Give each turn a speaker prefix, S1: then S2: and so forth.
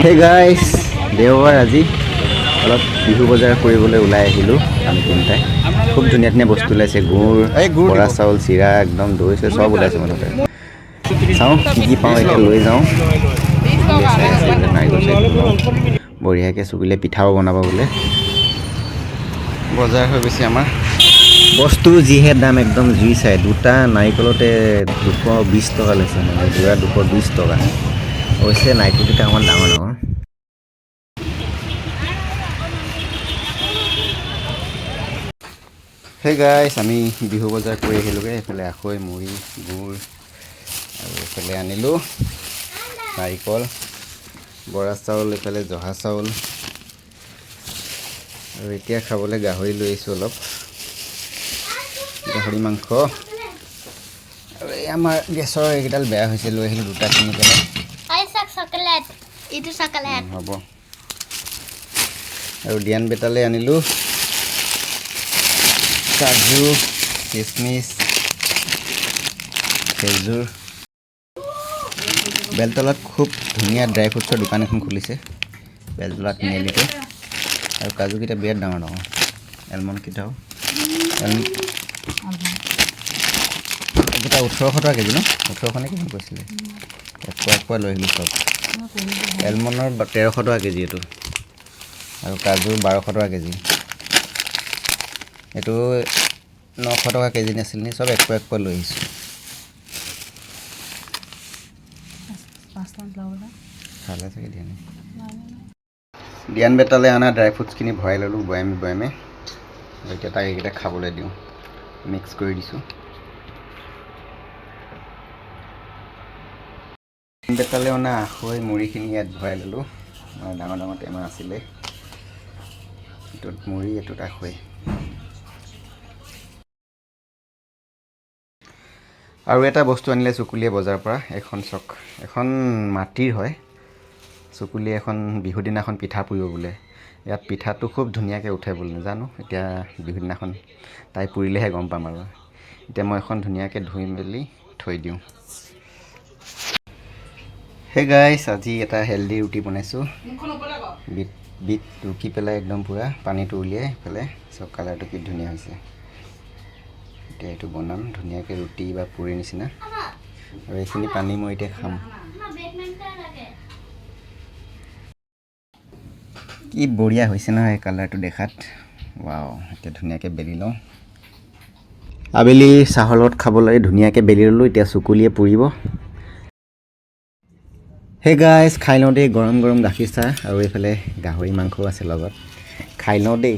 S1: হে গাইছ দেওবাৰ আজি অলপ বিহু বজাৰ কৰিবলৈ ওলাই আহিলোঁ আমি তিনিটাই খুব ধুনীয়া ধুনীয়া বস্তু ওলাইছে গুড় বৰা চাউল চিৰা একদম দৈ চৈ চব ওলাইছে মুঠতে চাওঁ কি কি পাওঁ এতিয়া লৈ যাওঁ নাৰিকল বঢ়িয়াকৈ চুকিলে পিঠাও বনাব বোলে বজাৰ হৈ গৈছে আমাৰ বস্তু যিহে দাম একদম জুই চাই দুটা নাৰিকলতে 220 টকা লৈছে মানে যোৰা 220 টকা অৱশ্যে নাৰিকলকেইটা অকণমান ডাঙৰ ডাঙৰ হে গাইছ আমি বিহু বজাৰ কৰি আহিলোঁগৈ এইফালে আখৈ মুড়ি গুড় আৰু এইফালে আনিলোঁ নাৰিকল বৰা চাউল এইফালে জহা চাউল আৰু এতিয়া খাবলৈ গাহৰি লৈ আহিছোঁ অলপ গাহৰি মাংস আৰু এই আমাৰ গেছৰ এইকেইডাল বেয়া হৈছে লৈ আহিলোঁ দুটা কিনি পেলাই হ'ব আৰু দিয়ান বেটালৈ আনিলোঁ কাজু কিচমিচ খেজুৰ বেলতলাত খুব ধুনীয়া ড্ৰাই ফ্ৰুটছৰ দোকান এখন খুলিছে বেলতলা তিনিআলিতে আৰু কাজুকেইটা বিৰাট ডাঙৰ ডাঙৰ এলমণ্ডকেইটাও এইকেইটা 1800 টকা কেজি ন 1800 নে কিমান কৈছিলে এক লৈ আহিলোঁ চব এলমণ্ডৰ 1300 টকা কেজি এইটো আৰু কাজুৰ 1200 টকা কেজি এইটো 900 টকা কেজি নাছিল নি চব এক লৈ আহিছোঁ ভালে চাগে দিয়ান বেটালৈ অনা ড্ৰাই ফ্ৰুটছখিনি ভৰাই ল'লোঁ বয়ামে বয়ামে এতিয়া তাক এইকেইটা খাবলৈ দিওঁ মিক্স কৰি দিছোঁ বেটালৈ অনা আখৈ মুড়িখিনি ইয়াত ভৰাই ল'লোঁ ডাঙৰ ডাঙৰ টেমা আছিলে এইটোত মুড়ি এইটোত আখৈ আৰু এটা বস্তু আনিলে চুকুলিয়ে বজাৰৰ পৰা এখন চক এখন মাটিৰ হয় চুকুলিয়ে এখন বিহু দিনাখন পিঠা পুৰিব বোলে ইয়াত পিঠাটো খুব ধুনীয়াকৈ উঠে বোলে নাজানো এতিয়া বিহু দিনাখন তাই পুৰিলেহে গম পাম আৰু এতিয়া মই এখন ধুনীয়াকৈ ধুই মেলি থৈ দিওঁ হে গাইছ আজি এটা হেল্ডি ৰুটি বনাইছোঁ বিট ৰুকি পেলাই একদম পূৰা পানীটো উলিয়াই পেলাই চব কালাৰটো কি ধুনীয়া হৈছে এতিয়া এইটো বনাম ধুনীয়াকৈ ৰুটি বা পুৰি নিচিনা আৰু এইখিনি পানী মই এতিয়া খাম কি বঢ়িয়া হৈছে নহয় কালাৰটো দেখাত ৱাও এতিয়া ধুনীয়াকৈ বেলি লওঁ আবেলি চাহৰ লগত খাবলৈ ধুনীয়াকৈ বেলি ল'লোঁ এতিয়া চুকুলিয়ে পুৰিব হে গাইছ খাই লওঁ দেই গৰম গৰম গাখীৰ চাহ আৰু এইফালে গাহৰি মাংসও আছে লগত খাই লওঁ দেই